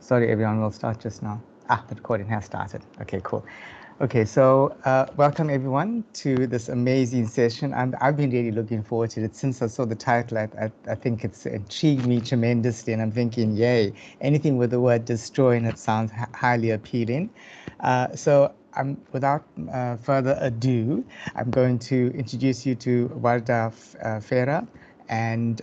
Sorry, everyone, we'll start just now. The recording has started. Okay, cool. Okay, so welcome everyone to this amazing session. I've been really looking forward to it since I saw the title. I think it's intrigued me tremendously, and I'm thinking, yay, anything with the word destroy in it sounds highly appealing. So without further ado, I'm going to introduce you to Warda Farah, and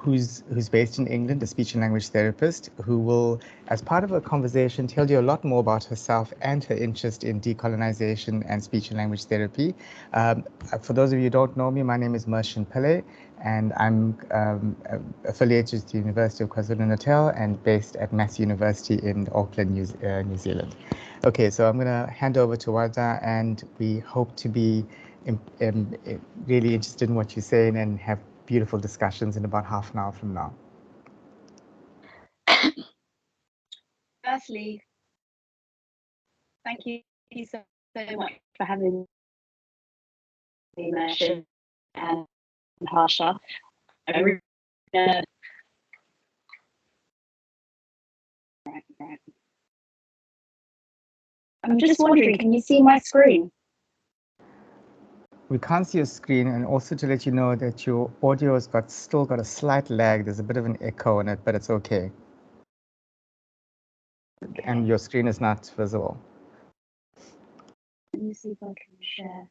who's based in England, a speech and language therapist, who will, as part of a conversation, tell you a lot more about herself and her interest in decolonization and speech and language therapy. For those of you who don't know me, my name is Mershin Pillay, and I'm affiliated with the University of KwaZulu-Natal and based at Massey University in Auckland, New Zealand. Okay, so I'm going to hand over to Warda, and we hope to be really interested in what you're saying and have beautiful discussions in about half an hour from now. Firstly, thank you so much for having me, Mershin and Harsha. Right. I'm just wondering, can you see my screen? We can't see your screen, and also to let you know that your audio has still got a slight lag. There's a bit of an echo in it, but it's okay. And your screen is not visible. Let me see if I can share.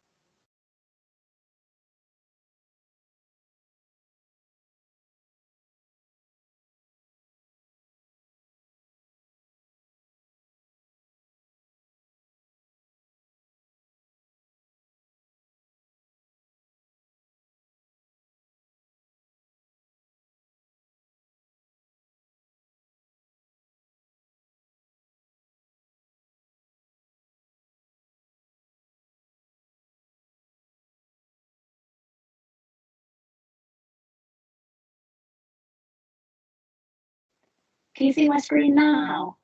Can you see my screen now?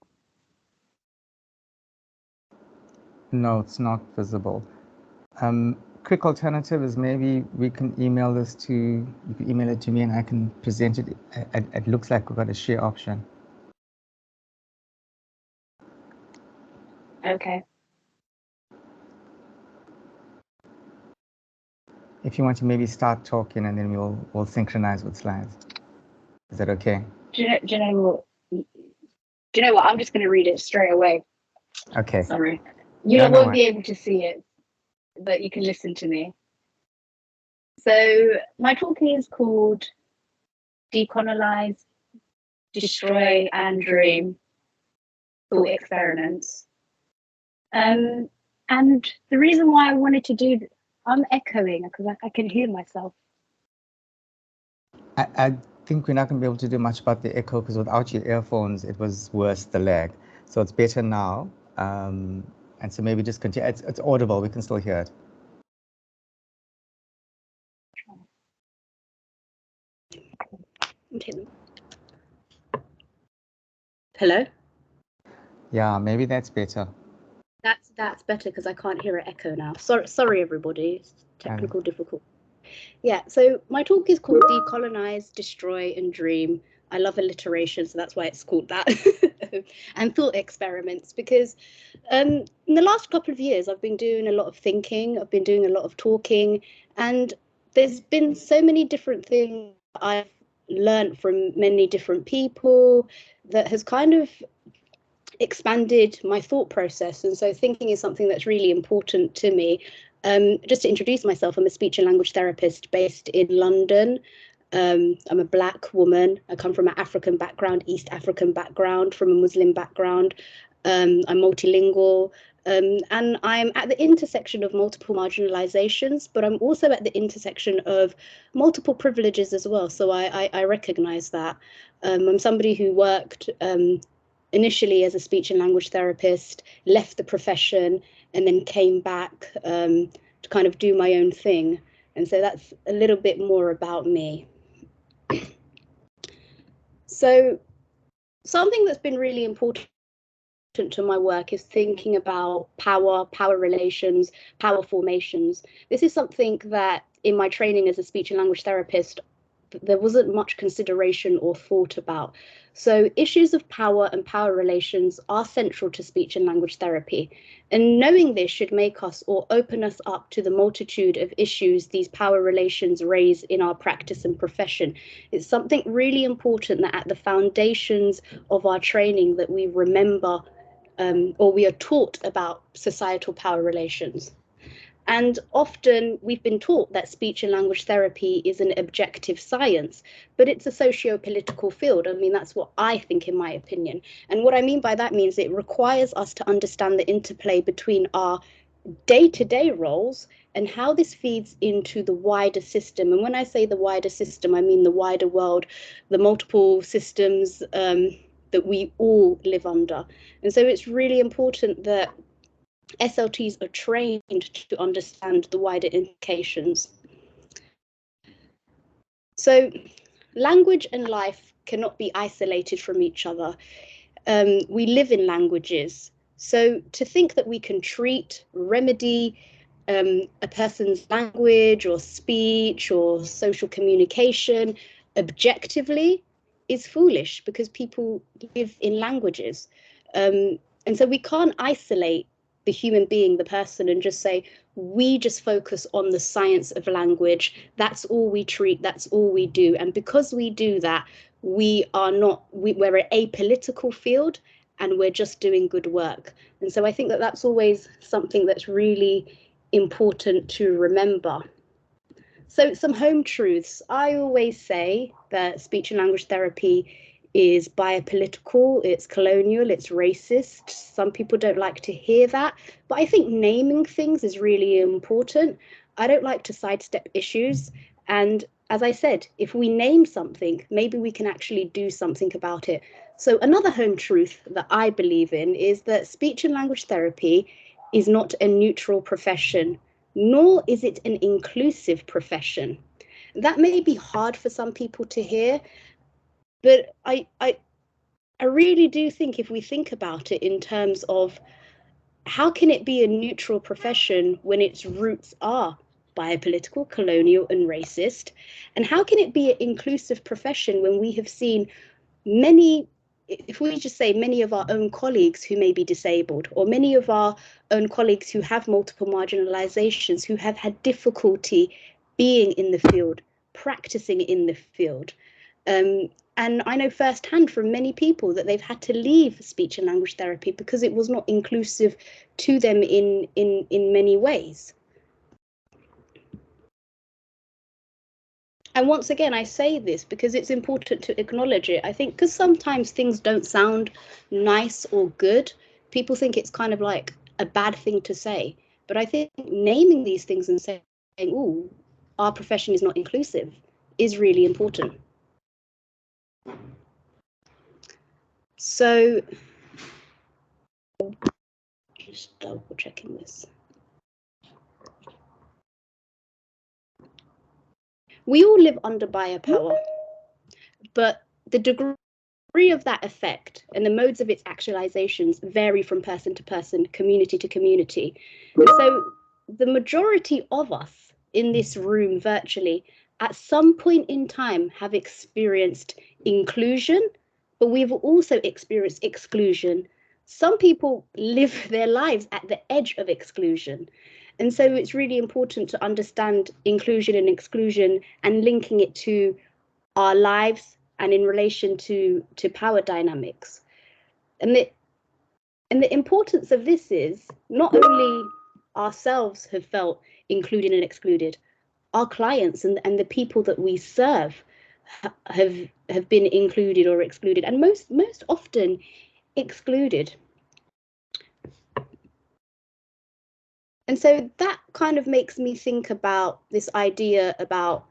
No, it's not visible. Quick alternative is maybe we can email this to, you can email it to me and I can present it. It looks like we've got a share option. Okay. If you want to maybe start talking and then we'll synchronize with slides. Is that okay? Do you know what? I'm just going to read it straight away. Okay. Sorry. You won't be able to see it, but you can listen to me. So my talk is called Decolonise, Destroy and Dream Thought Experiments. And the reason why I wanted to do, I'm echoing because I can hear myself. I think we're not going to be able to do much about the echo because without your earphones, it was worse, the lag. So it's better now. And so maybe just continue. It's audible. We can still hear it. Hello? Yeah, maybe that's better. That's better because I can't hear it echo now. Sorry everybody, it's technical difficulty. Yeah, so my talk is called Decolonise, Destroy and Dream. I love alliteration, so that's why it's called that. And thought experiments, because in the last couple of years, I've been doing a lot of thinking, I've been doing a lot of talking, and there's been so many different things I've learned from many different people that has kind of expanded my thought process. And so thinking is something that's really important to me. Just to introduce myself, I'm a speech and language therapist based in London. I'm a Black woman. I come from an African background, East African background, from a Muslim background. I'm multilingual, and I'm at the intersection of multiple marginalizations, but I'm also at the intersection of multiple privileges as well. So I recognize that. I'm somebody who worked initially as a speech and language therapist, left the profession, and then came back to kind of do my own thing. And so that's a little bit more about me. So something that's been really important to my work is thinking about power relations, power formations. This is something that in my training as a speech and language therapist, there wasn't much consideration or thought about. So issues of power and power relations are central to speech and language therapy. And knowing this should make us or open us up to the multitude of issues these power relations raise in our practice and profession. It's something really important that at the foundations of our training that we remember or we are taught about societal power relations. And often we've been taught that speech and language therapy is an objective science, but it's a socio-political field. I mean, that's what I think, in my opinion. And what I mean by that means it requires us to understand the interplay between our day-to-day roles and how this feeds into the wider system. And when I say the wider system, I mean the wider world, the multiple systems that we all live under. And so it's really important that SLTs are trained to understand the wider implications. So language and life cannot be isolated from each other. We live in languages. So to think that we can treat, remedy a person's language or speech or social communication objectively is foolish, because people live in languages. And so we can't isolate the human being, the person, and just say, we just focus on the science of language. That's all we treat, that's all we do. And because we do that, we're an apolitical field and we're just doing good work. And so I think that that's always something that's really important to remember. So some home truths. I always say that speech and language therapy is biopolitical, it's colonial, it's racist. Some people don't like to hear that, but I think naming things is really important. I don't like to sidestep issues. And as I said, if we name something, maybe we can actually do something about it. So another home truth that I believe in is that speech and language therapy is not a neutral profession, nor is it an inclusive profession. That may be hard for some people to hear, but I really do think, if we think about it in terms of how can it be a neutral profession when its roots are biopolitical, colonial, and racist? And how can it be an inclusive profession when we have seen many, if we just say many of our own colleagues who may be disabled, or many of our own colleagues who have multiple marginalizations, who have had difficulty being in the field, practicing in the field. And I know firsthand from many people that they've had to leave speech and language therapy because it was not inclusive to them in many ways. And once again, I say this because it's important to acknowledge it. I think because sometimes things don't sound nice or good, people think it's kind of like a bad thing to say. But I think naming these things and saying, "Ooh, our profession is not inclusive," is really important. So just double checking this. We all live under biopower, but the degree of that effect and the modes of its actualizations vary from person to person, community to community. And so the majority of us in this room virtually at some point in time have experienced inclusion, but we've also experienced exclusion. Some people live their lives at the edge of exclusion. And so it's really important to understand inclusion and exclusion and linking it to our lives and in relation to power dynamics. And the importance of this is not only ourselves have felt included and excluded, our clients and the people that we serve have been included or excluded, and most often excluded. And so that kind of makes me think about this idea about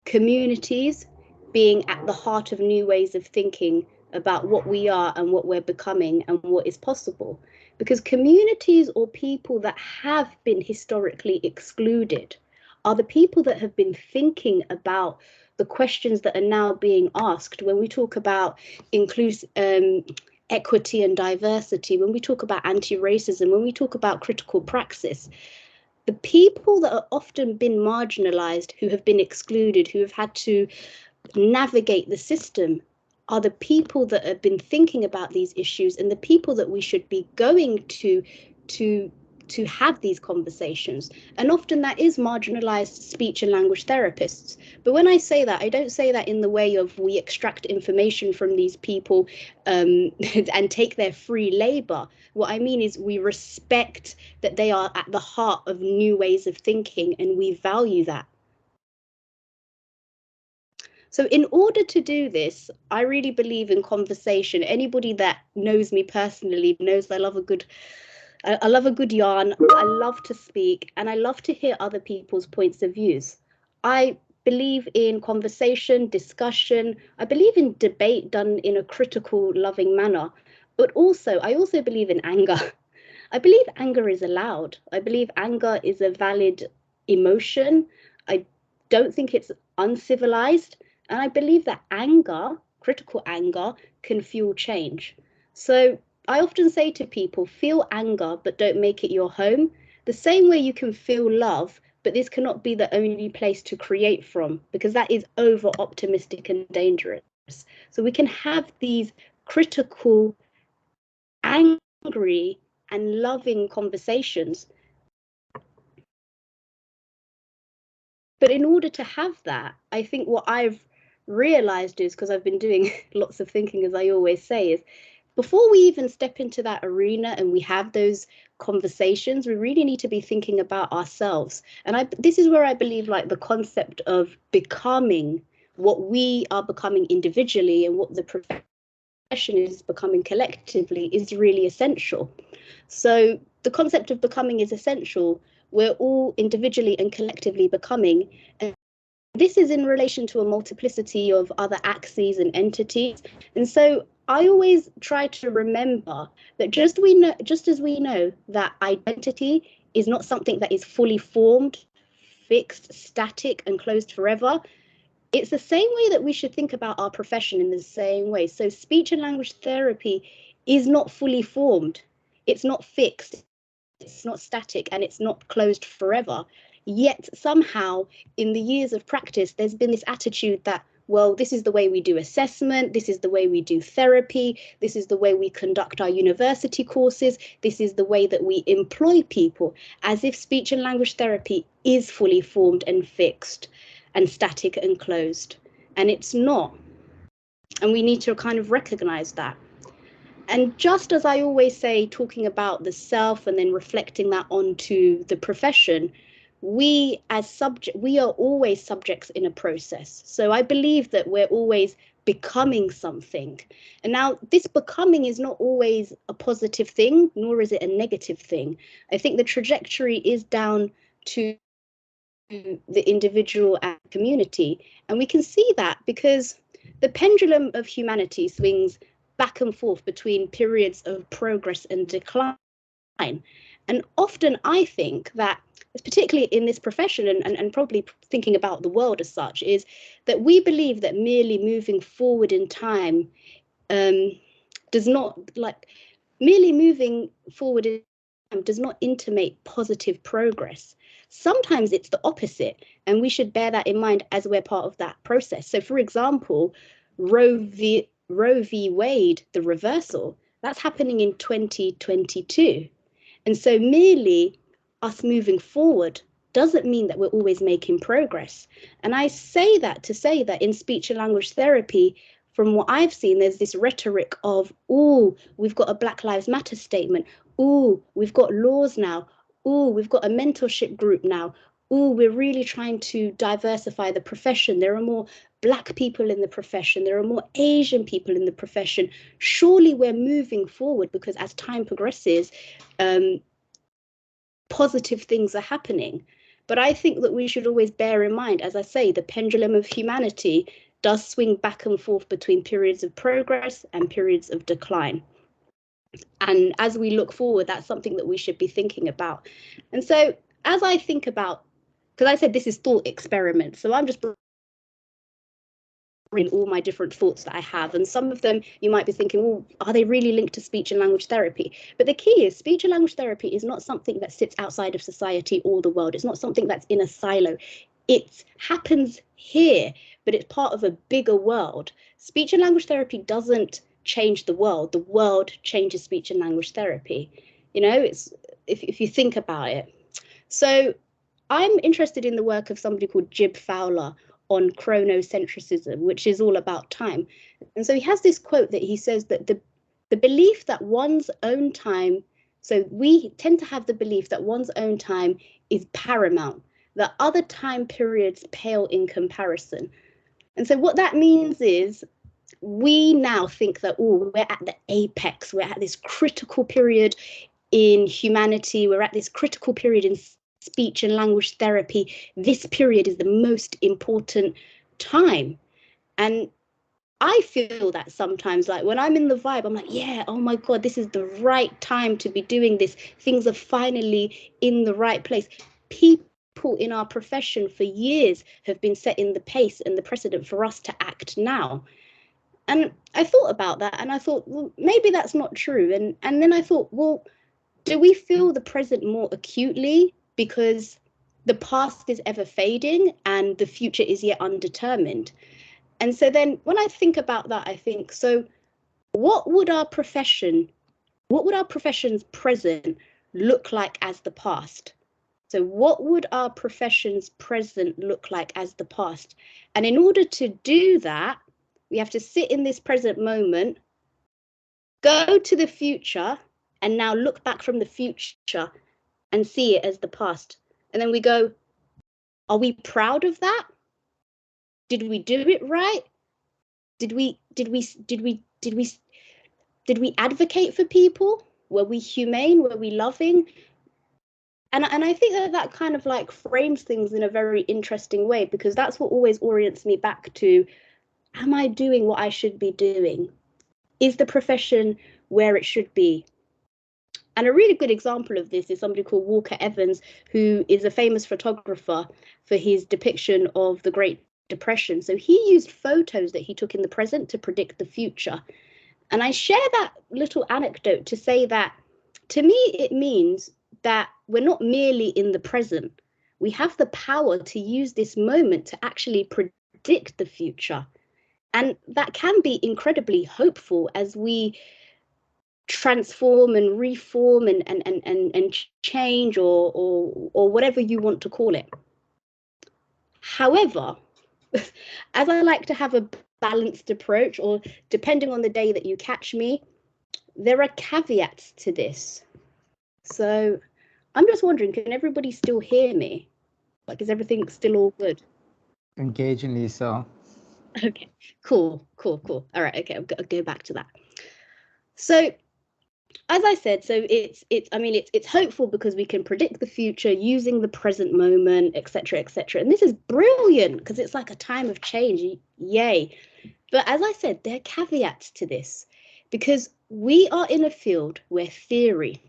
communities being at the heart of new ways of thinking about what we are and what we're becoming and what is possible. Because communities or people that have been historically excluded are the people that have been thinking about the questions that are now being asked when we talk about equity and diversity, when we talk about anti-racism, when we talk about critical praxis. The people that are often been marginalized, who have been excluded, who have had to navigate the system are the people that have been thinking about these issues and the people that we should be going to have these conversations. And often that is marginalized speech and language therapists. But when I say that, I don't say that in the way of we extract information from these people and take their free labor. What I mean is we respect that they are at the heart of new ways of thinking and we value that. So in order to do this, I really believe in conversation. Anybody that knows me personally knows I love a good yarn. I love to speak and I love to hear other people's points of views. I believe in conversation, discussion. I believe in debate done in a critical, loving manner. But I also believe in anger. I believe anger is allowed. I believe anger is a valid emotion. I don't think it's uncivilized. And I believe that anger, critical anger, can fuel change. So I often say to people, feel anger, but don't make it your home. The same way you can feel love, but this cannot be the only place to create from, because that is over optimistic and dangerous. So we can have these critical, angry, and loving conversations. But in order to have that, I think what I've realized is, because I've been doing lots of thinking, as I always say, is before we even step into that arena and we have those conversations, we really need to be thinking about ourselves. And this is where I believe like the concept of becoming what we are becoming individually and what the profession is becoming collectively is really essential. So the concept of becoming is essential. We're all individually and collectively becoming. And this is in relation to a multiplicity of other axes and entities. And so I always try to remember that just as we know that identity is not something that is fully formed, fixed, static, and closed forever, it's the same way that we should think about our profession in the same way. So speech and language therapy is not fully formed. It's not fixed. It's not static, and it's not closed forever. Yet somehow in the years of practice, there's been this attitude that, well, this is the way we do assessment, this is the way we do therapy, this is the way we conduct our university courses, this is the way that we employ people, as if speech and language therapy is fully formed and fixed and static and closed. And it's not. And we need to kind of recognize that. And just as I always say, talking about the self and then reflecting that onto the profession, we are always subjects in a process. So I believe that we're always becoming something. And now this becoming is not always a positive thing, nor is it a negative thing. I think the trajectory is down to the individual and community. And we can see that because the pendulum of humanity swings back and forth between periods of progress and decline. And often I think that, particularly in this profession and probably thinking about the world as such, is that we believe that merely moving forward in time does not, like, merely moving forward in time does not intimate positive progress. Sometimes it's the opposite, and we should bear that in mind as we're part of that process. So, for example, Roe v. Wade, the reversal, that's happening in 2022. And so merely us moving forward doesn't mean that we're always making progress. And I say that to say that in speech and language therapy, from what I've seen, there's this rhetoric of, oh, we've got a Black Lives Matter statement. Oh, we've got laws now. Oh, we've got a mentorship group now. Oh, we're really trying to diversify the profession. There are more Black people in the profession. There are more Asian people in the profession. Surely we're moving forward, because as time progresses, positive things are happening. But I think that we should always bear in mind, as I say, the pendulum of humanity does swing back and forth between periods of progress and periods of decline. And as we look forward, that's something that we should be thinking about. And so as I think about, because I said this is thought experiment, so I'm just bring all my different thoughts that I have. And some of them you might be thinking, well, are they really linked to speech and language therapy? But the key is speech and language therapy is not something that sits outside of society or the world. It's not something that's in a silo. it happens here, but it's part of a bigger world. Speech and language therapy doesn't change the world changes speech and language therapy. It's if you think about it. So I'm interested in the work of somebody called Jib Fowler on chronocentrism, which is all about time. And so he has this quote that he says that the belief that one's own time, so we tend to have the belief that one's own time is paramount, that other time periods pale in comparison. And so what that means is we now think that, oh, we're at the apex, we're at this critical period in humanity, we're at this critical period in speech and language therapy. This period is the most important time. And I feel that sometimes, like when I'm in the vibe, I'm like, yeah, oh my God, this is the right time to be doing this. Things are finally in the right place. People in our profession for years have been setting the pace and the precedent for us to act now. And I thought about that and I thought, well, maybe that's not true. And then I thought, well, do we feel the present more acutely because the past is ever fading and the future is yet undetermined? And so then when I think about that, I think, so what would our profession's present look like as the past? So what would our profession's present look like as the past? And in order to do that, we have to sit in this present moment, go to the future, and now look back from the future and see it as the past. And then we go, are we proud of that? Did we do it right? Did we advocate for people? Were we humane? Were we loving? And I think that kind of like frames things in a very interesting way, because that's what always orients me back to, am I doing what I should be doing? Is the profession where it should be? And a really good example of this is somebody called Walker Evans, who is a famous photographer for his depiction of the Great Depression. So he used photos that he took in the present to predict the future. And I share that little anecdote to say that, to me, it means that we're not merely in the present. We have the power to use this moment to actually predict the future. And that can be incredibly hopeful as we transform and reform and change or whatever you want to call it. However, as I like to have a balanced approach, or depending on the day that you catch me, there are caveats to this. So I'm just wondering, can everybody still hear me? Like, is everything still all good? Engagingly so. Okay, cool. All right, okay, I'll go back to that. So as I said, so it's hopeful because we can predict the future using the present moment, etc., etc. And this is brilliant because it's like a time of change. Yay. But as I said, there are caveats to this, because we are in a field where theory,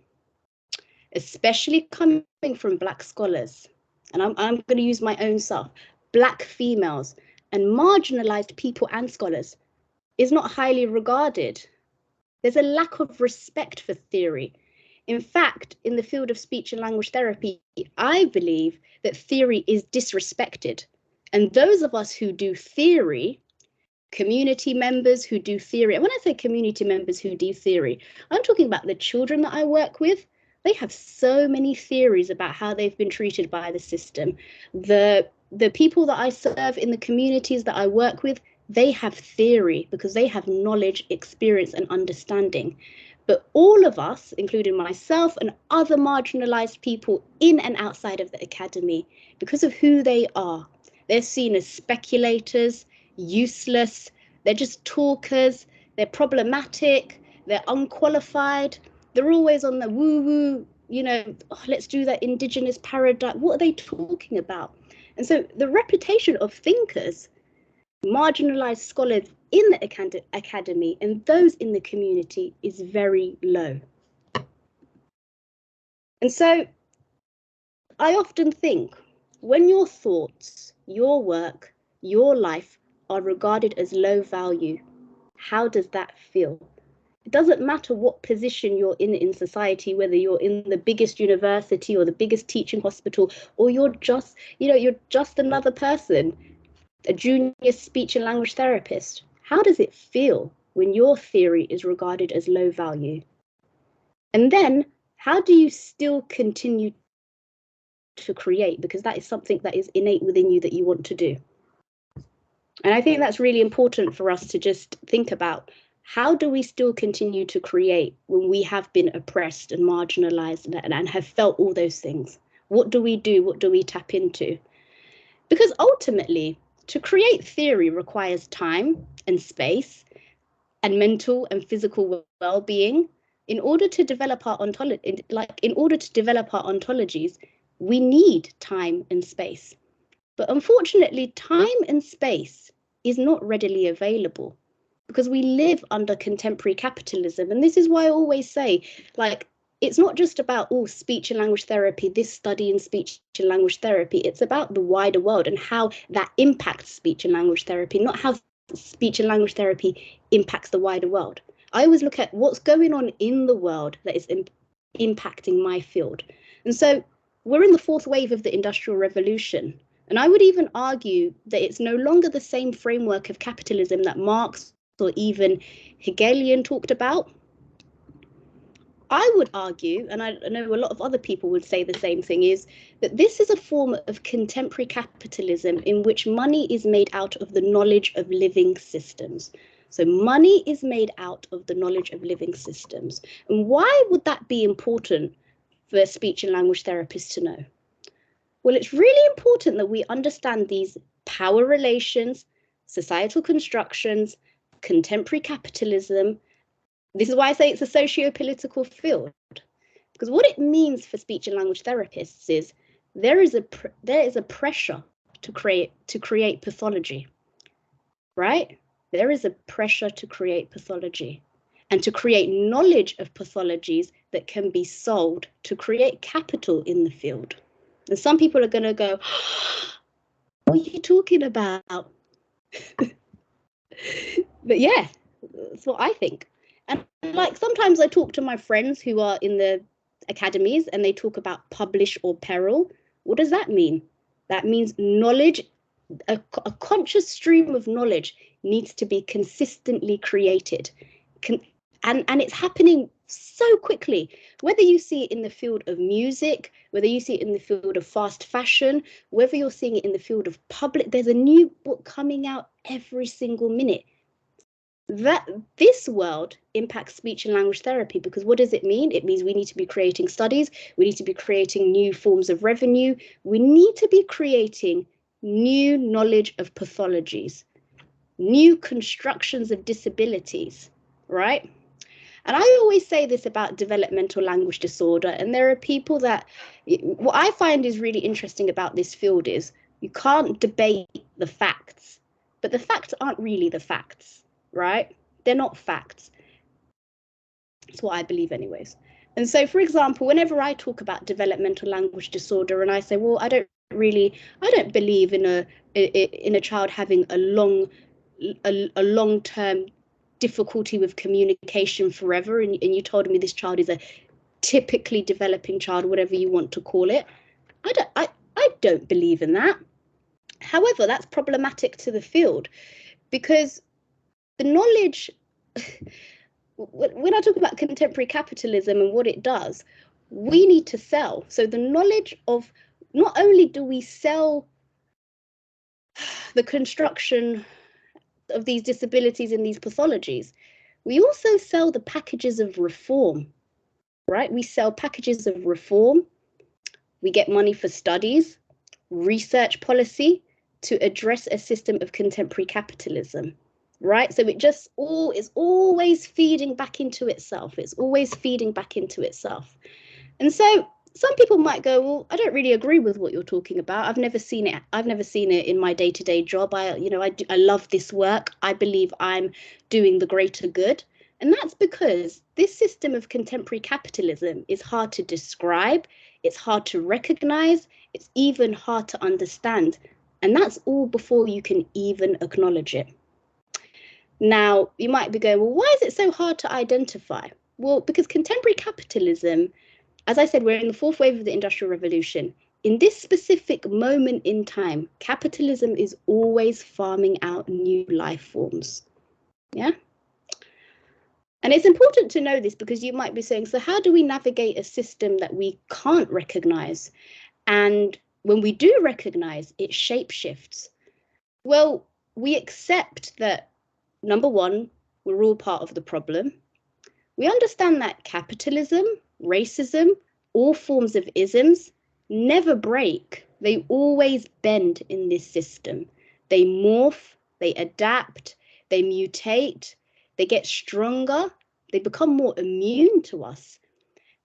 especially coming from Black scholars, and I'm going to use my own self, Black females and marginalized people and scholars, is not highly regarded. There's a lack of respect for theory. In fact, in the field of speech and language therapy, I believe that theory is disrespected. And those of us who do theory, community members who do theory, and when I say community members who do theory, I'm talking about the children that I work with. They have so many theories about how they've been treated by the system. The people that I serve in the communities that I work with, they have theory because they have knowledge, experience, and understanding. But all of us, including myself and other marginalized people in and outside of the academy, because of who they are, they're seen as speculators, useless, they're just talkers, they're problematic, they're unqualified, they're always on the woo-woo, let's do that indigenous paradigm. What are they talking about? And so the reputation of thinkers, marginalized scholars in the academy and those in the community is very low. And so I often think, when your thoughts, your work, your life are regarded as low value, how does that feel? It doesn't matter what position you're in society, whether you're in the biggest university or the biggest teaching hospital, or you're just, you're just another person, a junior speech and language therapist. How does it feel when your theory is regarded as low value? And then how do you still continue to create? Because that is something that is innate within you that you want to do. And I think that's really important for us to just think about. How do we still continue to create when we have been oppressed and marginalized and have felt all those things? What do we do? What do we tap into? Because ultimately, to create theory requires time and space and mental and physical well-being. In order to develop our ontologies, we need time and space. But unfortunately, time and space is not readily available because we live under contemporary capitalism. And this is why I always say, like, it's not just about, speech and language therapy, this study in speech and language therapy. It's about the wider world and how that impacts speech and language therapy, not how speech and language therapy impacts the wider world. I always look at what's going on in the world that is impacting my field. And so we're in the fourth wave of the Industrial Revolution. And I would even argue that it's no longer the same framework of capitalism that Marx or even Hegelian talked about. I would argue, and I know a lot of other people would say the same thing, is that this is a form of contemporary capitalism in which money is made out of the knowledge of living systems. So money is made out of the knowledge of living systems. And why would that be important for speech and language therapists to know? Well, it's really important that we understand these power relations, societal constructions, contemporary capitalism. This is why I say it's a socio-political field, because what it means for speech and language therapists is there is a pressure to create pathology, right? There is a pressure to create pathology and to create knowledge of pathologies that can be sold to create capital in the field. And some people are going to go, what are you talking about? But yeah, that's what I think. And like sometimes I talk to my friends who are in the academies and they talk about publish or peril. What does that mean? That means knowledge, a conscious stream of knowledge needs to be consistently created. And it's happening so quickly, whether you see it in the field of music, whether you see it in the field of fast fashion, whether you're seeing it in the field of public, there's a new book coming out every single minute. That this world impacts speech and language therapy, because what does it mean? It means we need to be creating studies, we need to be creating new forms of revenue, we need to be creating new knowledge of pathologies, new constructions of disabilities, right? And I always say this about developmental language disorder, and there are people that, what I find is really interesting about this field is you can't debate the facts, but the facts aren't really the facts, right? They're not facts. That's what I believe anyways. And so, for example, whenever I talk about developmental language disorder and I say, well, I don't believe in a child having a long-term difficulty with communication forever, and you told me this child is a typically developing child, whatever you want to call it. I don't believe in that. However, that's problematic to the field, because the knowledge, when I talk about contemporary capitalism and what it does, we need to sell. So the knowledge of, not only do we sell the construction of these disabilities and these pathologies, we also sell the packages of reform, right? We sell packages of reform. We get money for studies, research policy to address a system of contemporary capitalism, right? So it just is always feeding back into itself. It's always feeding back into itself. And so some people might go, well, I don't really agree with what you're talking about. I've never seen it. I've never seen it in my day-to-day job. I love this work. I believe I'm doing the greater good. And that's because this system of contemporary capitalism is hard to describe. It's hard to recognize. It's even hard to understand. And that's all before you can even acknowledge it. Now, you might be going, well, why is it so hard to identify? Well, because contemporary capitalism, as I said, we're in the fourth wave of the Industrial Revolution. In this specific moment in time, capitalism is always farming out new life forms. Yeah. And it's important to know this because you might be saying, so how do we navigate a system that we can't recognize? And when we do recognize, it shapeshifts. Well, we accept that, number one, we're all part of the problem. We understand that capitalism, racism, all forms of isms never break. They always bend in this system. They morph, they adapt, they mutate, they get stronger, they become more immune to us.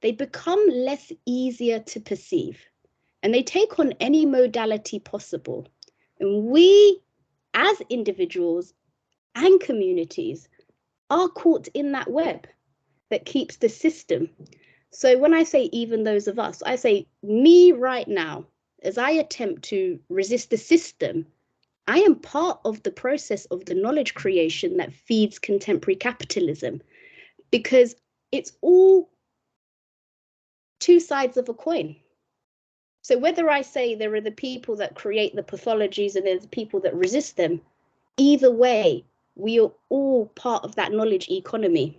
They become less easier to perceive, and they take on any modality possible. And we, as individuals and communities, are caught in that web that keeps the system. So when I say even those of us, I say me right now, as I attempt to resist the system, I am part of the process of the knowledge creation that feeds contemporary capitalism, because it's all two sides of a coin. So whether I say there are the people that create the pathologies and there's people that resist them, either way, we are all part of that knowledge economy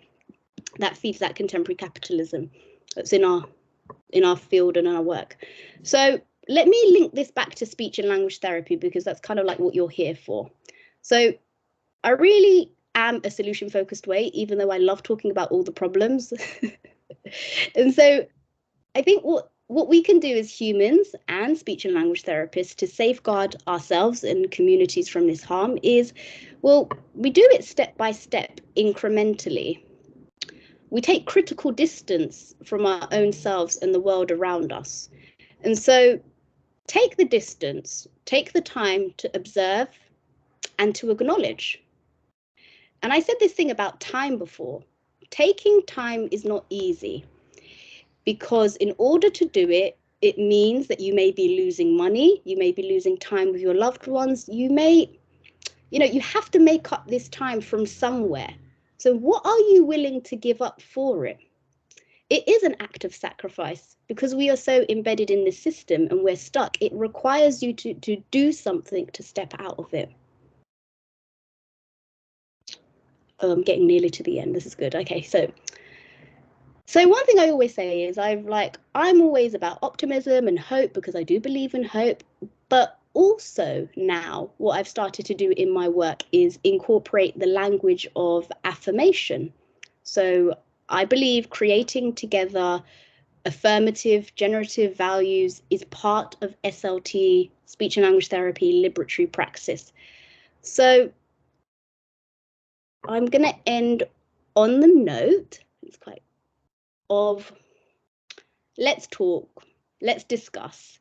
that feeds that contemporary capitalism that's in our field and in our work. So let me link this back to speech and language therapy, because that's kind of like what you're here for. So I really am a solution focused way, even though I love talking about all the problems. And so I think what we can do as humans and speech and language therapists to safeguard ourselves and communities from this harm is, well, we do it step by step, incrementally. We take critical distance from our own selves and the world around us. And so take the distance, take the time to observe and to acknowledge. And I said this thing about time before. Taking time is not easy, because in order to do it, it means that you may be losing money, you may be losing time with your loved ones, you have to make up this time from somewhere. So what are you willing to give up for it? It is an act of sacrifice, because we are so embedded in this system and we're stuck. It requires you to do something to step out of it. Oh, I'm getting nearly to the end. This is good. Okay, so one thing I always say is I'm always about optimism and hope, because I do believe in hope. But also now what I've started to do in my work is incorporate the language of affirmation. So I believe creating together affirmative, generative values is part of SLT, speech and language therapy, liberatory praxis. So I'm going to end on the note, of let's talk, let's discuss.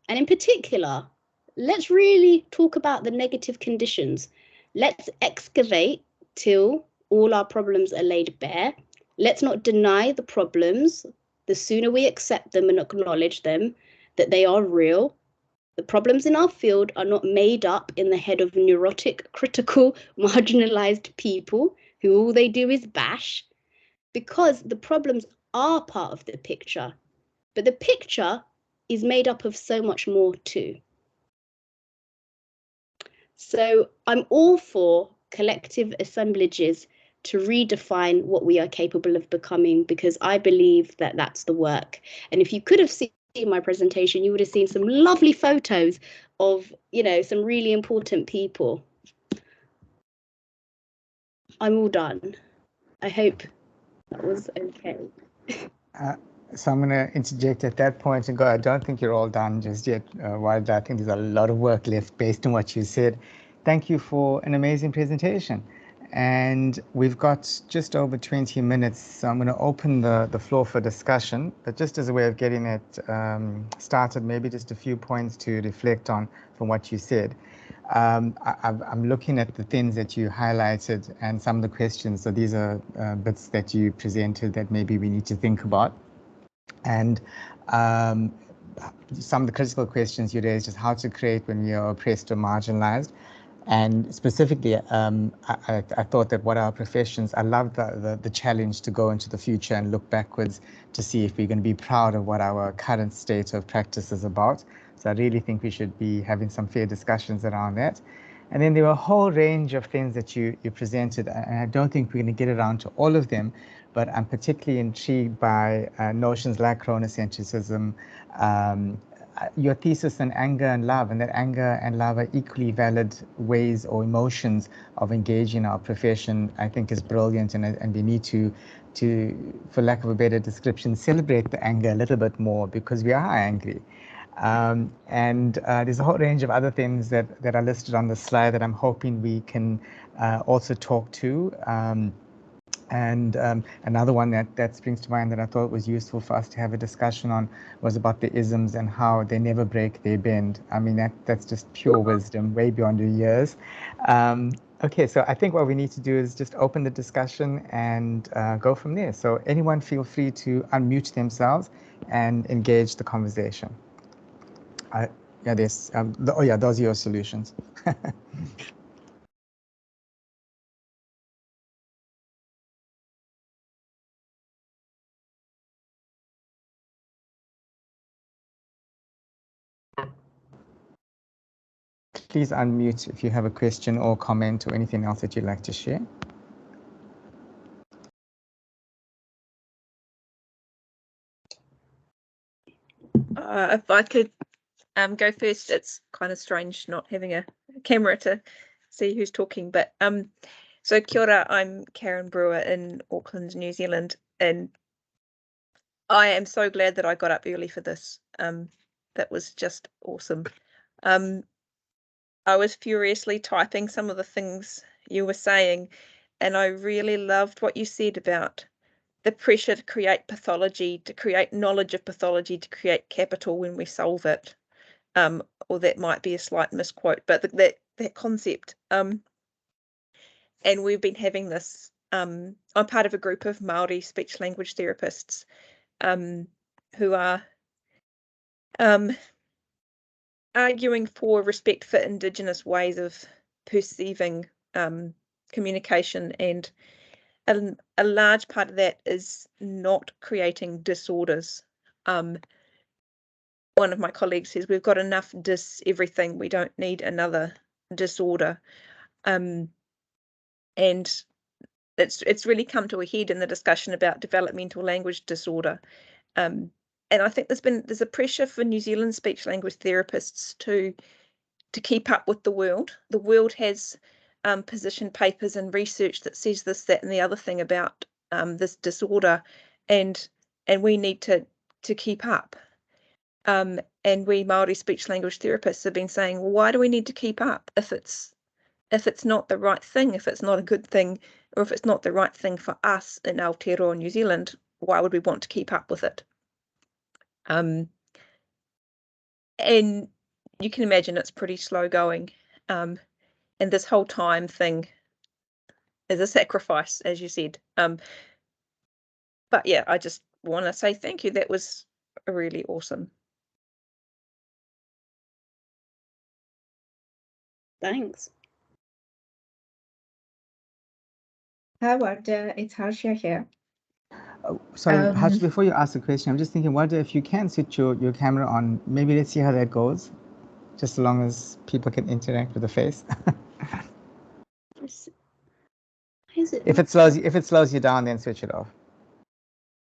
And in particular, let's really talk about the negative conditions. Let's excavate till all our problems are laid bare. Let's not deny the problems. The sooner we accept them and acknowledge them, that they are real. The problems in our field are not made up in the head of neurotic, critical, marginalized people who all they do is bash, because the problems are part of the picture. But the picture is made up of so much more too. So I'm all for collective assemblages to redefine what we are capable of becoming, because I believe that that's the work. And if you could have seen my presentation, you would have seen some lovely photos of, some really important people. I'm all done. I hope that was okay. So I'm going to interject at that point and go, I don't think you're all done just yet, Wilder. I think there's a lot of work left based on what you said. Thank you for an amazing presentation. And we've got just over 20 minutes, so I'm going to open the floor for discussion. But just as a way of getting it started, maybe just a few points to reflect on from what you said. I'm looking at the things that you highlighted and some of the questions. So these are bits that you presented that maybe we need to think about. And some of the critical questions you raised is how to create when we are oppressed or marginalized. And specifically, I thought that what our professions, I love the challenge to go into the future and look backwards to see if we're going to be proud of what our current state of practice is about. So I really think we should be having some fair discussions around that. And then there were a whole range of things that you presented, and I don't think we're going to get around to all of them, but I'm particularly intrigued by notions like chronocentrism, your thesis on anger and love, and that anger and love are equally valid ways or emotions of engaging our profession, I think is brilliant, and we need to, for lack of a better description, celebrate the anger a little bit more, because we are angry. And there's a whole range of other things that are listed on the slide that I'm hoping we can also talk to. And another one that springs to mind that I thought was useful for us to have a discussion on was about the isms and how they never break, they bend. I mean, that's just pure wisdom, way beyond your years. Okay, so I think what we need to do is just open the discussion and go from there. So anyone feel free to unmute themselves and engage the conversation. Yeah, there's, oh yeah, those are your solutions. Please unmute if you have a question or comment or anything else that you'd like to share. If I could go first, it's kind of strange not having a camera to see who's talking, but so kia ora, I'm Karen Brewer in Auckland, New Zealand, and I am so glad that I got up early for this. That was just awesome. I was furiously typing some of the things you were saying, and I really loved what you said about the pressure to create pathology, to create knowledge of pathology, to create capital when we solve it. Or that might be a slight misquote, but that concept. And we've been having this. I'm part of a group of Maori speech language therapists who are arguing for respect for Indigenous ways of perceiving communication, and a large part of that is not creating disorders. One of my colleagues says we've got enough everything, we don't need another disorder. And it's really come to a head in the discussion about developmental language disorder. And I think there's a pressure for New Zealand speech language therapists to keep up with the world. The world has position papers and research that says this, that, and the other thing about this disorder, and we need to keep up. And we Maori speech language therapists have been saying, well, why do we need to keep up if it's not the right thing, if it's not a good thing, or if it's not the right thing for us in Aotearoa, New Zealand? Why would we want to keep up with it? And you can imagine it's pretty slow going. And this whole time thing is a sacrifice, as you said. But yeah, I just want to say thank you. That was really awesome. Thanks. Hi, Warda. It's Harsha here. Sorry, Harsh, before you ask the question, I'm just thinking, Warda, if you can switch your camera on, maybe let's see how that goes, just as long as people can interact with the face. If it slows you down, then switch it off.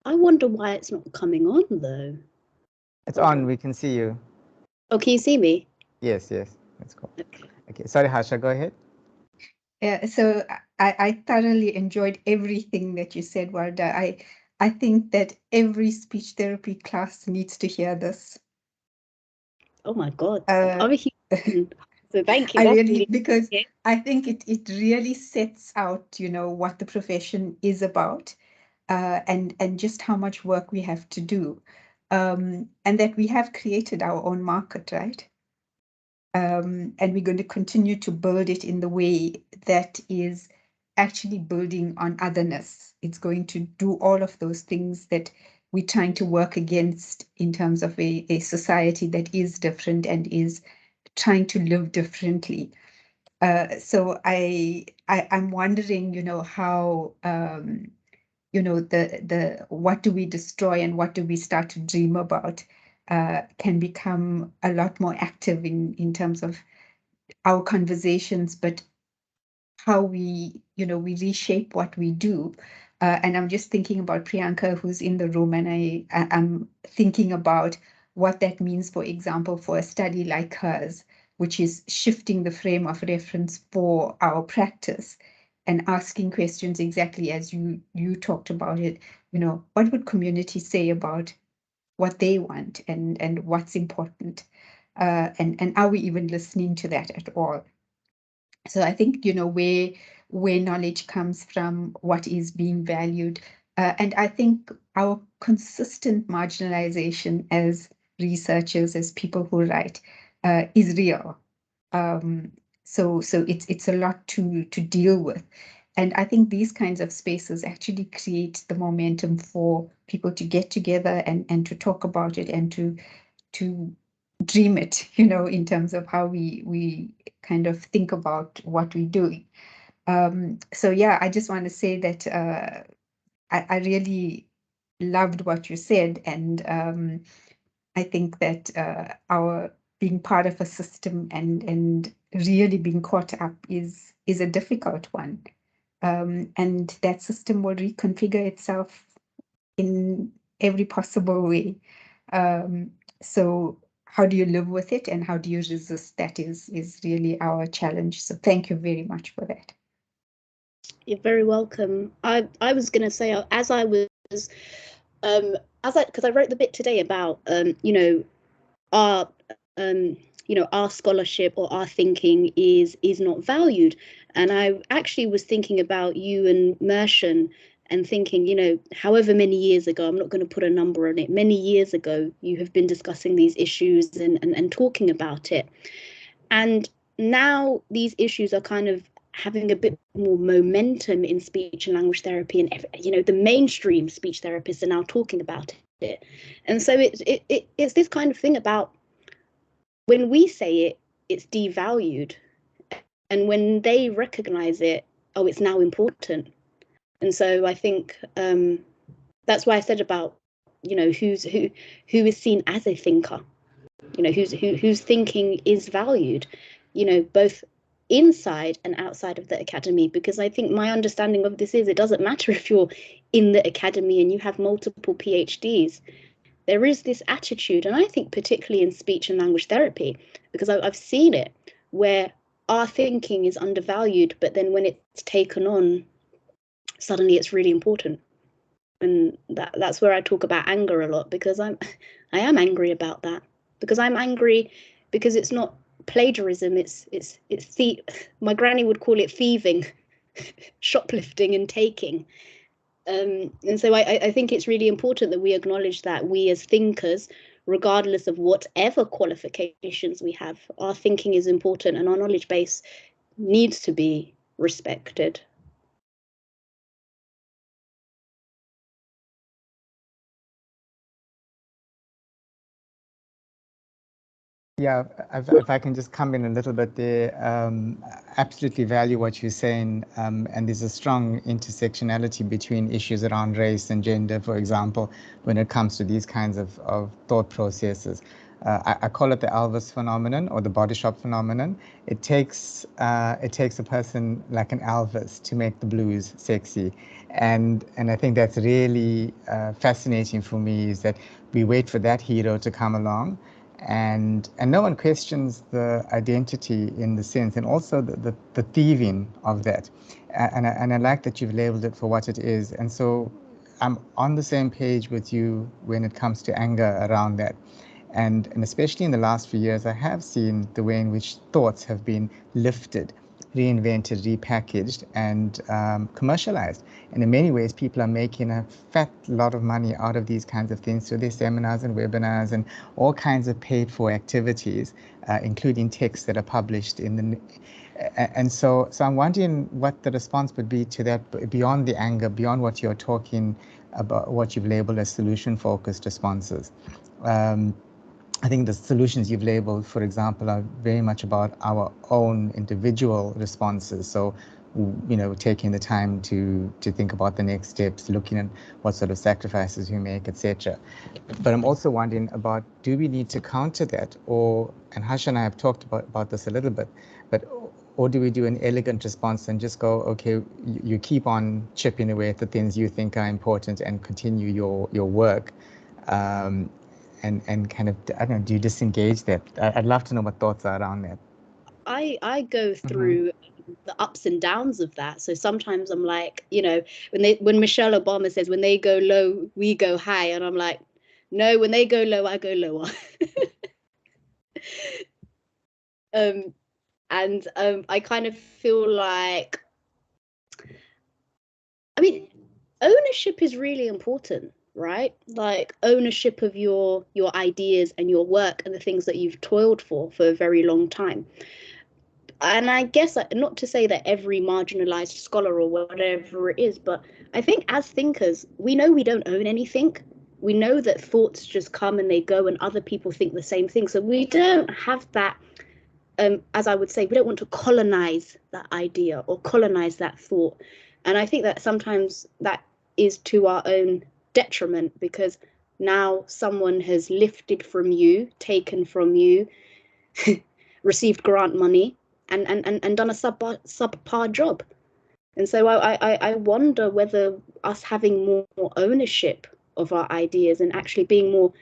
I wonder why it's not coming on though. It's on. We can see you. Oh, can you see me? Yes, that's cool. Okay, sorry, Harsha, go ahead. Yeah, so I thoroughly enjoyed everything that you said, Warda. I think that every speech therapy class needs to hear this. Oh my God. So thank you. Because I think it really sets out, what the profession is about, and just how much work we have to do, and that we have created our own market, right? And we're going to continue to build it in the way that is actually building on otherness. It's going to do all of those things that we're trying to work against in terms of a society that is different and is trying to live differently. So I'm wondering, how, the what do we destroy and what do we start to dream about can become a lot more active in terms of our conversations, but how we reshape what we do. And I'm just thinking about Priyanka, who's in the room, and I'm thinking about what that means, for example, for a study like hers, which is shifting the frame of reference for our practice and asking questions exactly as you talked about it. What would community say about what they want and what's important? And are we even listening to that at all? So I think, where knowledge comes from, what is being valued. And I think our consistent marginalization as researchers, as people who write, is real. So it's a lot to deal with. And I think these kinds of spaces actually create the momentum for people to get together and to talk about it and to dream it, in terms of how we kind of think about what we're doing. So yeah, I just want to say that I really loved what you said, and I think that our being part of a system and really being caught up is a difficult one, and that system will reconfigure itself in every possible way. So how do you live with it and how do you resist? That is really our challenge. So thank you very much for that. You're very welcome. I was going to say, as I was, because I wrote the bit today about, our, our scholarship or our thinking is not valued. And I actually was thinking about you and Mershan and thinking, however many years ago, I'm not going to put a number on it, many years ago, you have been discussing these issues and talking about it. And now these issues are kind of having a bit more momentum in speech and language therapy, and the mainstream speech therapists are now talking about it. And so it's this kind of thing about when we say it, it's devalued, and when they recognize it, oh, it's now important. And so I think that's why I said about who is seen as a thinker, whose thinking is valued, both inside and outside of the academy. Because I think my understanding of this is it doesn't matter if you're in the academy and you have multiple PhDs. There is this attitude, and I think particularly in speech and language therapy, because I've seen it, where our thinking is undervalued, but then when it's taken on, suddenly it's really important. And that's where I talk about anger a lot, because I am angry about that, because I'm angry because it's not plagiarism, it's my granny would call it thieving, shoplifting and taking. And so I think it's really important that we acknowledge that we as thinkers, regardless of whatever qualifications we have, our thinking is important and our knowledge base needs to be respected. Yeah, if I can just come in a little bit there, absolutely value what you're saying, and there's a strong intersectionality between issues around race and gender, for example, when it comes to these kinds of thought processes. I call it the Elvis phenomenon or the body shop phenomenon. It takes a person like an Elvis to make the blues sexy, and I think that's really fascinating for me, is that we wait for that hero to come along. And no one questions the identity in the sense, and also the thieving of that. And I like that you've labeled it for what it is. And so I'm on the same page with you when it comes to anger around that. And especially in the last few years, I have seen the way in which thoughts have been lifted, reinvented, repackaged, and commercialized. And in many ways, people are making a fat lot of money out of these kinds of things through their seminars and webinars and all kinds of paid-for activities, including texts that are published in the. And so I'm wondering what the response would be to that, beyond the anger, beyond what you're talking about, what you've labeled as solution-focused responses. I think the solutions you've labeled, for example, are very much about our own individual responses. So, taking the time to think about the next steps, looking at what sort of sacrifices we make, etc. But I'm also wondering about, do we need to counter that, and Hash and I have talked about this a little bit, or do we do an elegant response and just go, okay, you keep on chipping away at the things you think are important and continue your work, and kind of, I don't know, do you disengage that? I'd love to know what thoughts are around that. I go through the ups and downs of that. So sometimes I'm like, when Michelle Obama says, when they go low, we go high, and I'm like, no, when they go low, I go lower. I kind of feel like, I mean, ownership is really important, right? Like ownership of your ideas and your work and the things that you've toiled for a very long time. And I guess, not to say that every marginalized scholar or whatever it is, but I think as thinkers, we know we don't own anything. We know that thoughts just come and they go, and other people think the same thing. So we don't have that, as I would say, we don't want to colonize that idea or colonize that thought. And I think that sometimes that is to our own detriment, because now someone has lifted from you, taken from you, received grant money, and done a subpar job. And so I wonder whether us having more ownership of our ideas and actually being more,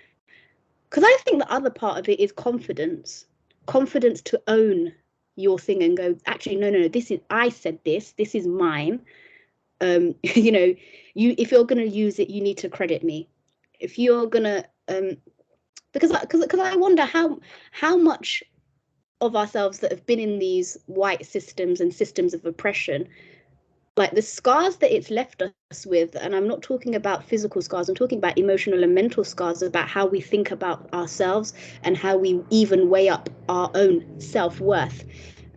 because I think the other part of it is confidence to own your thing and go, actually, no, this is, I said this is mine. If you're going to use it, you need to credit me. If you're going to, because I wonder how much of ourselves that have been in these white systems and systems of oppression, like the scars that it's left us with, and I'm not talking about physical scars, I'm talking about emotional and mental scars, about how we think about ourselves and how we even weigh up our own self-worth.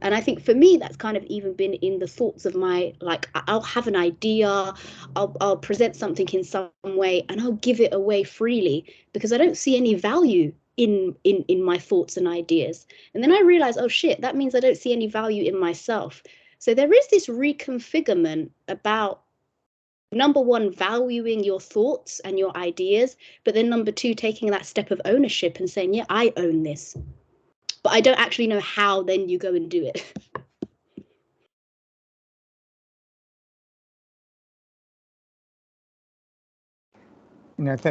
And I think for me, that's kind of even been in the thoughts of my, like, I'll have an idea, I'll present something in some way, and I'll give it away freely because I don't see any value in my thoughts and ideas. And then I realize, oh shit, that means I don't see any value in myself. So there is this reconfigurement about, number one, valuing your thoughts and your ideas, but then number two, taking that step of ownership and saying, yeah, I own this. But I don't actually know how then you go and do it.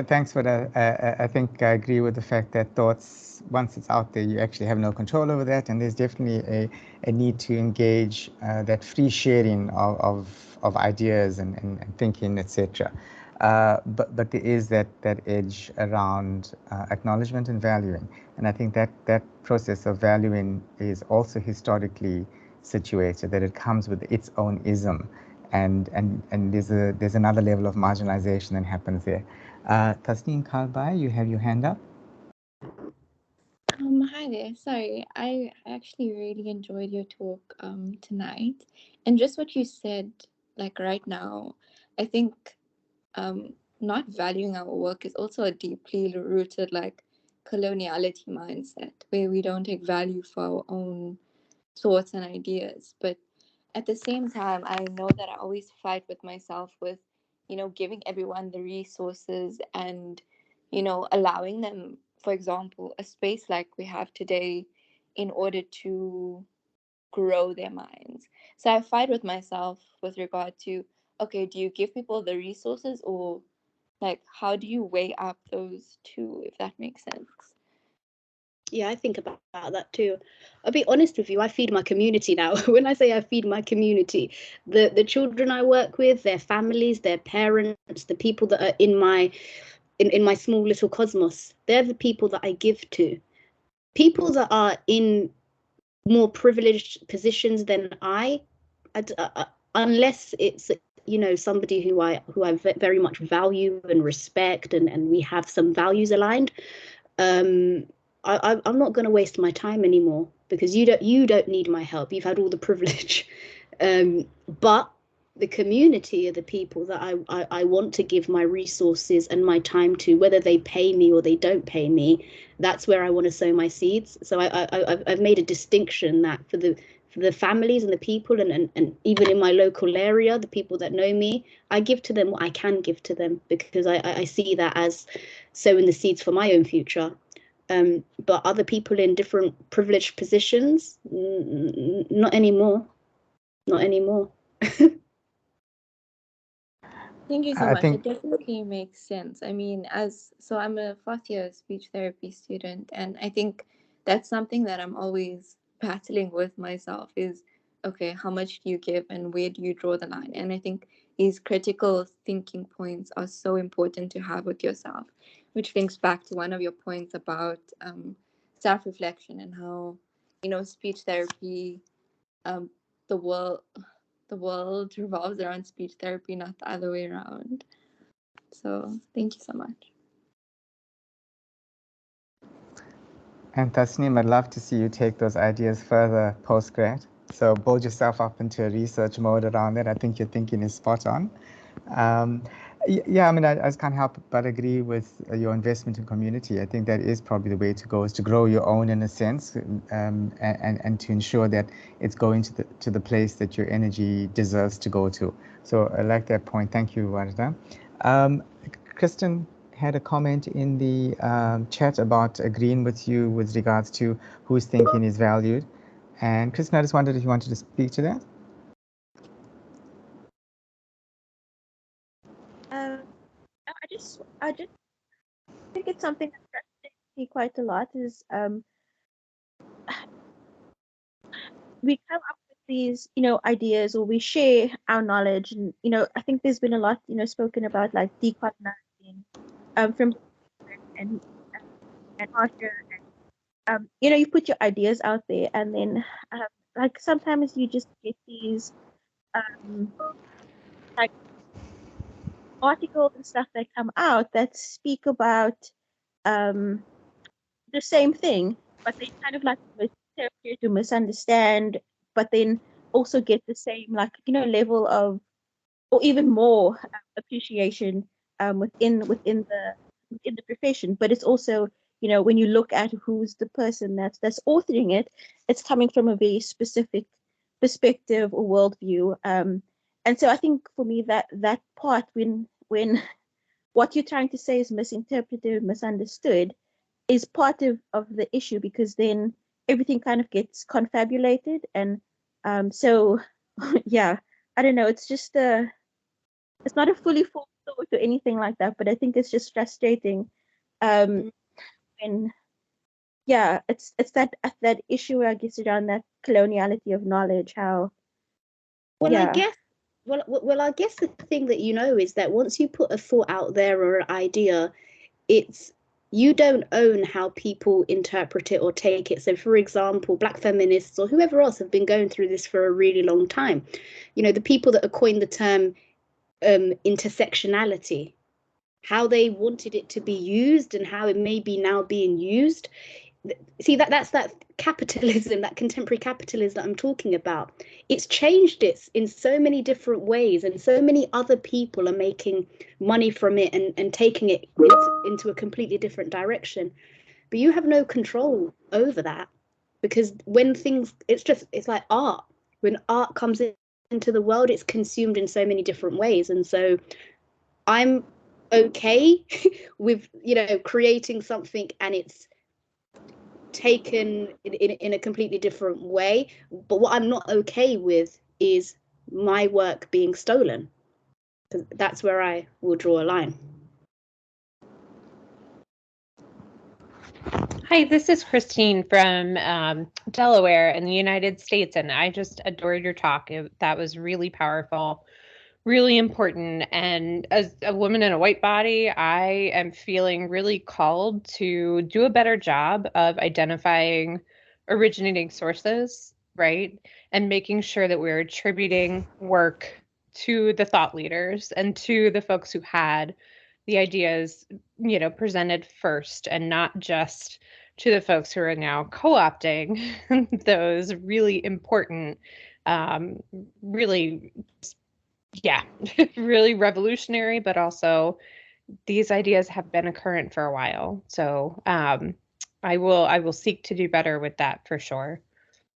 Thanks for that. I think I agree with the fact that thoughts, once it's out there, you actually have no control over that, and there's definitely a need to engage that free sharing of ideas and thinking, etc. But there is that edge around acknowledgement and valuing, and I think that process of valuing is also historically situated, that it comes with its own ism, and there's another level of marginalization that happens there. Tasneem Kalbai, you have your hand up. Hi there. Sorry, I actually really enjoyed your talk tonight, and just what you said, like right now, I think not valuing our work is also a deeply rooted like coloniality mindset where we don't take value for our own thoughts and ideas. But at the same time, I know that I always fight with myself with, giving everyone the resources and, allowing them, for example, a space like we have today in order to grow their minds. So I fight with myself with regard to, okay, do you give people the resources, or like how do you weigh up those two, if that makes sense? Yeah, I think about that too. I'll be honest with you, I feed my community now. When I say I feed my community, the children I work with, their families, their parents, the people that are in my small little cosmos, they're the people that I give to. People that are in more privileged positions than unless it's somebody who I very much value and respect, and we have some values aligned, I'm not going to waste my time anymore, because you don't need my help. You've had all the privilege. But the community are the people that I want to give my resources and my time to, whether they pay me or they don't pay me. That's where I want to sow my seeds. So I've made a distinction that for the families and the people and even in my local area, the people that know me, I give to them what I can give to them, because I see that as sowing the seeds for my own future. But other people in different privileged positions, not anymore. Not anymore. Thank you so I much. think It definitely makes sense. I mean, so I'm a fourth year speech therapy student, and I think that's something that I'm always battling with myself is, okay, how much do you give and where do you draw the line? And I think these critical thinking points are so important to have with yourself, which links back to one of your points about self-reflection and how, speech therapy, the world revolves around speech therapy, not the other way around. So thank you so much. And Tasneem, I'd love to see you take those ideas further post-grad. So build yourself up into a research mode around it. I think your thinking is spot on. Yeah, I mean, I just can't help but agree with your investment in community. I think that is probably the way to go, is to grow your own in a sense, and to ensure that it's going to the place that your energy deserves to go to. So I like that point. Thank you, Warda. Kristen had a comment in the chat about agreeing with you with regards to whose thinking is valued. And Kristen, I just wondered if you wanted to speak to that. I just think it's something that frustrates me quite a lot is we come up with these, ideas, or we share our knowledge, and I think there's been a lot, spoken about, like decolonizing from and Arthur, and you put your ideas out there, and then like sometimes you just get these like articles and stuff that come out that speak about the same thing, but they kind of like misinterpret or misunderstand, but then also get the same, like, level of, or even more appreciation within the profession. But it's also, when you look at who's the person that's authoring it, it's coming from a very specific perspective or worldview. And so I think for me that part, when what you're trying to say is misinterpreted, misunderstood, is part of the issue, because then everything kind of gets confabulated. And so yeah, I don't know, it's just it's not a fully formed thought or anything like that, but I think it's just frustrating when yeah, it's that issue, I guess, around that coloniality of knowledge, how Well, yeah. I guess the thing that is that once you put a thought out there or an idea, it's you don't own how people interpret it or take it. So, for example, Black feminists or whoever else have been going through this for a really long time. The people that have coined the term intersectionality, how they wanted it to be used and how it may be now being used. See, that's that capitalism, that contemporary capitalism that I'm talking about. It's changed it in so many different ways, and so many other people are making money from it and taking it into a completely different direction. But you have no control over that, because when things, it's like art. When art comes into the world, it's consumed in so many different ways. And so I'm okay with creating something and it's taken in a completely different way. But what I'm not okay with is my work being stolen. That's where I will draw a line. Hi, this is Christine from Delaware in the United States, and I just adored your talk. That was really powerful, really important. And as a woman in a white body, I am feeling really called to do a better job of identifying originating sources, right? And making sure that we're attributing work to the thought leaders and to the folks who had the ideas, presented first, and not just to the folks who are now co-opting those really important, really yeah, really revolutionary, but also these ideas have been current for a while. So I will seek to do better with that for sure.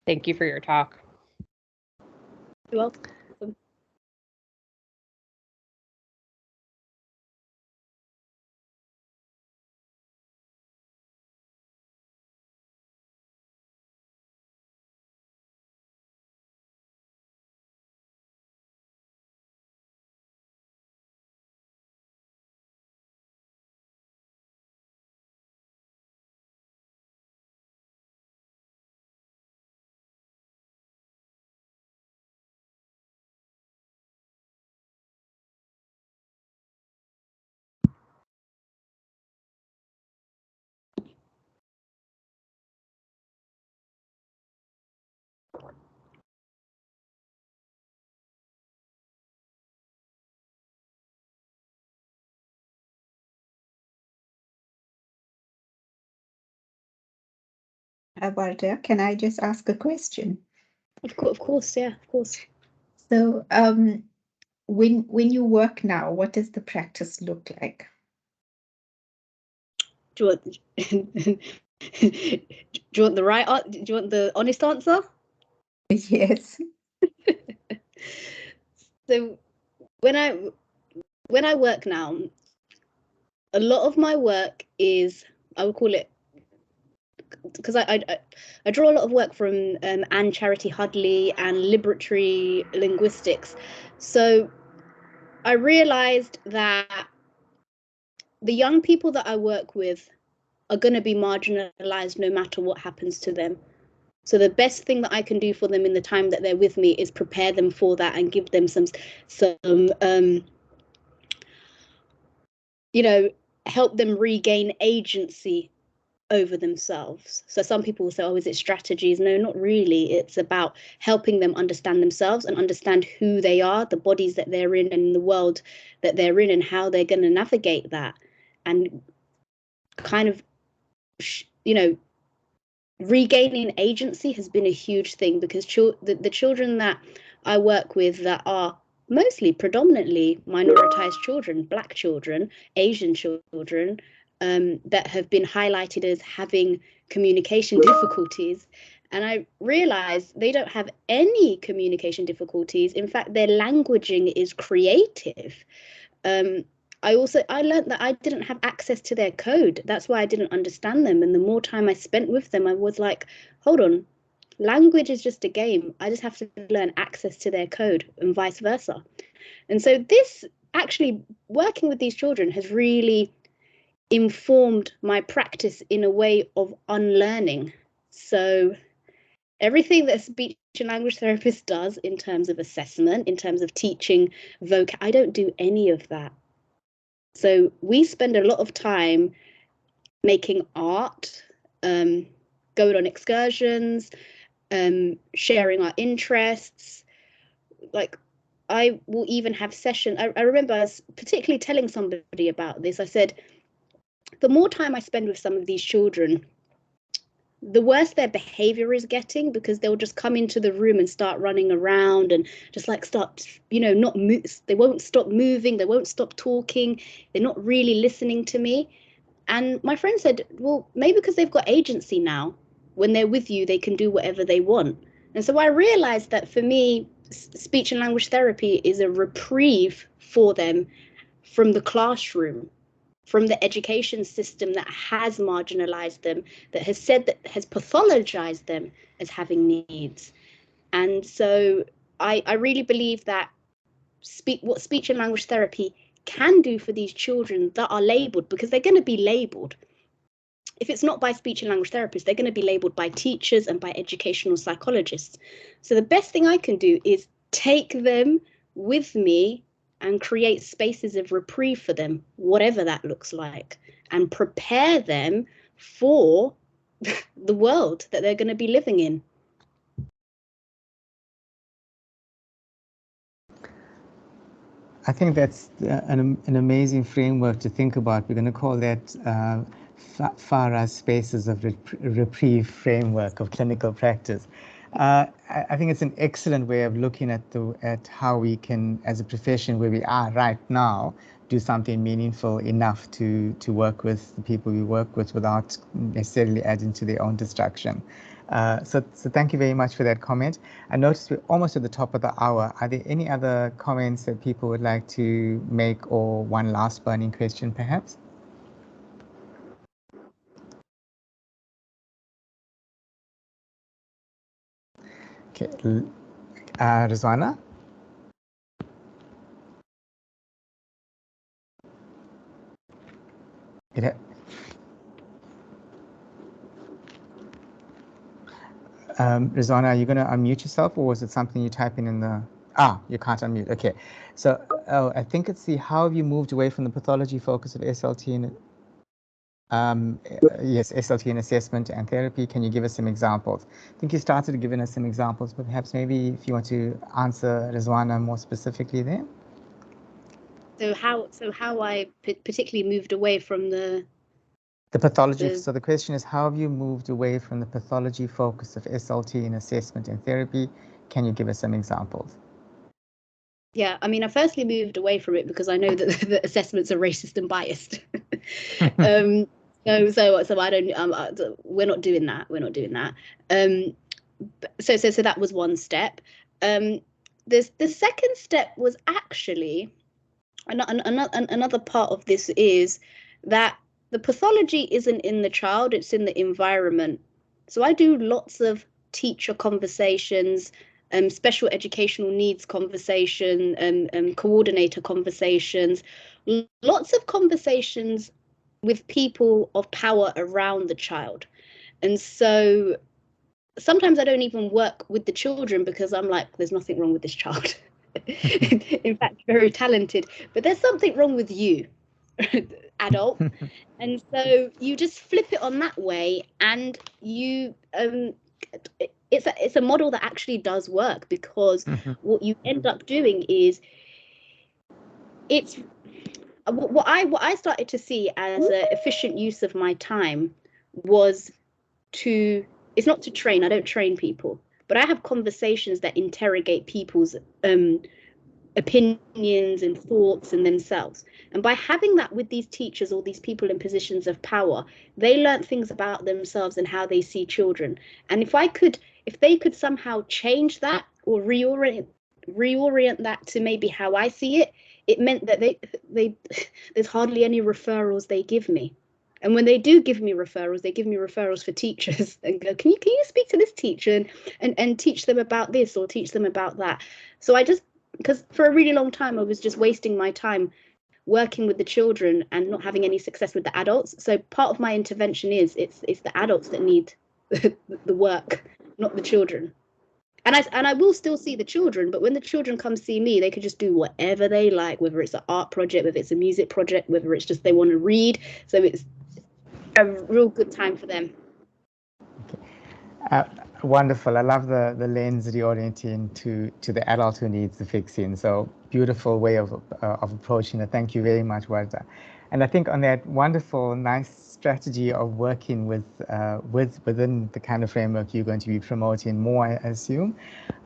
Thank you for your talk. You're welcome. Walter, can I just ask a question? Of course, yeah, of course. So, when you work now, what does the practice look like? Do you want, do you want the right? Do you want the honest answer? Yes. So when I work now, a lot of my work is, I would call it, because I draw a lot of work from Anne Charity Hudley and liberatory linguistics. So I realized that the young people that I work with are going to be marginalized no matter what happens to them. So the best thing that I can do for them in the time that they're with me is prepare them for that and give them some you know, help them regain agency over themselves. So some people will say, oh, is it strategies? No, not really. It's about helping them understand themselves and understand who they are, the bodies that they're in and the world that they're in and how they're going to navigate that. And kind of, you know, regaining agency has been a huge thing, because the children that I work with that are mostly predominantly minoritized children, Black children, Asian children, that have been highlighted as having communication difficulties. And I realize they don't have any communication difficulties. In fact, their languaging is creative. I learned that I didn't have access to their code. That's why I didn't understand them. And the more time I spent with them, I was like, hold on, language is just a game. I just have to learn access to their code and vice versa. And so this actually, working with these children has really informed my practice in a way of unlearning. So everything that a speech and language therapist does in terms of assessment, in terms of teaching vocab, I don't do any of that. So we spend a lot of time making art, going on excursions, sharing our interests. Like, I will even have sessions. I remember I was particularly telling somebody about this. I said, the more time I spend with some of these children, the worse their behavior is getting, because they'll just come into the room and start running around and just like start, not move. They won't stop moving. They won't stop talking. They're not really listening to me. And my friend said, well, maybe because they've got agency now, when they're with you, they can do whatever they want. And so I realized that for me, speech and language therapy is a reprieve for them from the classroom, from the education system that has marginalized them, that has pathologized them as having needs. And so I really believe that what speech and language therapy can do for these children that are labeled, because they're going to be labeled. If it's not by speech and language therapists, they're going to be labeled by teachers and by educational psychologists. So the best thing I can do is take them with me and create spaces of reprieve for them, whatever that looks like, and prepare them for the world that they're going to be living in. I think that's an amazing framework to think about. We're going to call that Farah's Spaces of Reprieve framework of clinical practice. I think it's an excellent way of looking at how we can, as a profession where we are right now, do something meaningful enough to work with the people we work with without necessarily adding to their own destruction. So thank you very much for that comment. I noticed we're almost at the top of the hour. Are there any other comments that people would like to make, or one last burning question perhaps? Okay, Rizwana? Rizwana, are you going to unmute yourself, or was it something you're typing in the... you can't unmute. Okay. So I think it's how have you moved away from the pathology focus of SLT and yes, SLT in assessment and therapy. Can you give us some examples? I think you started giving us some examples, but perhaps maybe if you want to answer Rizwana more specifically there. So how I particularly moved away from the pathology. So the question is, how have you moved away from the pathology focus of SLT in assessment and therapy? Can you give us some examples? Yeah, I mean, I firstly moved away from it because I know that the assessments are racist and biased. So I don't. We're not doing that. We're not doing that. So that was one step. The second step was actually another part of this is that the pathology isn't in the child, it's in the environment. So I do lots of teacher conversations, special educational needs conversation, coordinator conversations, lots of conversations with people of power around the child. And so sometimes I don't even work with the children because I'm like, there's nothing wrong with this child. In fact, very talented, but there's something wrong with you, adult. And so you just flip it on that way, and you it's a model that actually does work, because what you end up doing is it's what I started to see as an efficient use of my time was it's not to train. I don't train people, but I have conversations that interrogate people's opinions and thoughts and themselves. And by having that with these teachers or these people in positions of power, they learn things about themselves and how they see children. And if they could somehow change that or reorient that to maybe how I see it, it meant that there's hardly any referrals they give me. And when they do give me referrals, they give me referrals for teachers and go, can you speak to this teacher and teach them about this or teach them about that? So because for a really long time, I was just wasting my time working with the children and not having any success with the adults. So part of my intervention is it's the adults that need the work, not the children. And I will still see the children, but when the children come see me, they could just do whatever they like, whether it's an art project, whether it's a music project, whether it's just they want to read. So it's a real good time for them. Okay. Wonderful. I love the lens reorienting to the adult who needs the fixing. So beautiful way of approaching it. Thank you very much, Warda. And I think on that wonderful, nice strategy of working within the kind of framework you're going to be promoting more, I assume.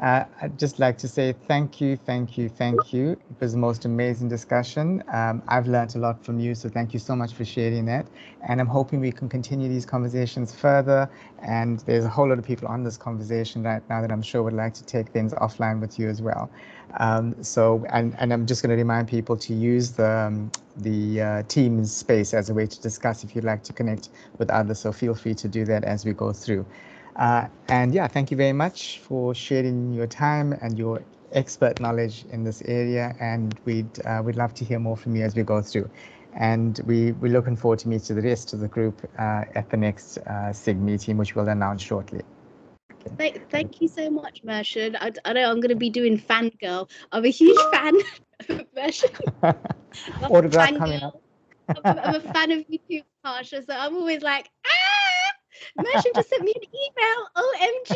I'd just like to say thank you. It was the most amazing discussion. I've learned a lot from you, so thank you so much for sharing that. And I'm hoping we can continue these conversations further. And there's a whole lot of people on this conversation right now that I'm sure would like to take things offline with you as well. And I'm just going to remind people to use the Teams space as a way to discuss if you'd like to connect with others. So feel free to do that as we go through. And yeah, thank you very much for sharing your time and your expert knowledge in this area. And we'd love to hear more from you as we go through. And we're looking forward to meeting the rest of the group at the next SIG meeting, which we'll announce shortly. Okay. Thank you so much, Mershon. I know I'm going to be doing fangirl. I'm a huge fan of Mershon. Autograph coming up. I'm a fan of you too, Tasha. So I'm always like, Mershon just sent me an email. OMG.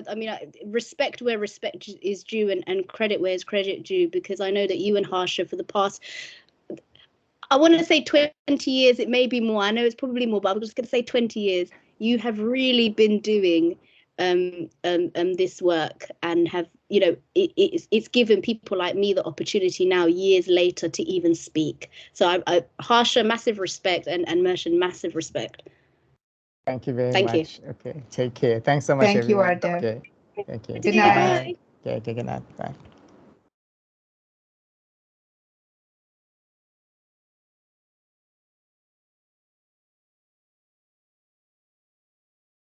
I mean, respect where respect is due and credit where is credit due, because I know that you and Harsha for the past, I want to say 20 years, it may be more. I know it's probably more, but I'm just going to say 20 years. you have really been doing this work, and have, you know, it's given people like me the opportunity now, years later, to even speak. So Harsha, massive respect, and Mershan, massive respect. Thank you very Thank much. Okay, take care. Thanks so much, Thank you, everyone. Arda. Okay, thank you. Good night. Bye. Okay, good night. Bye.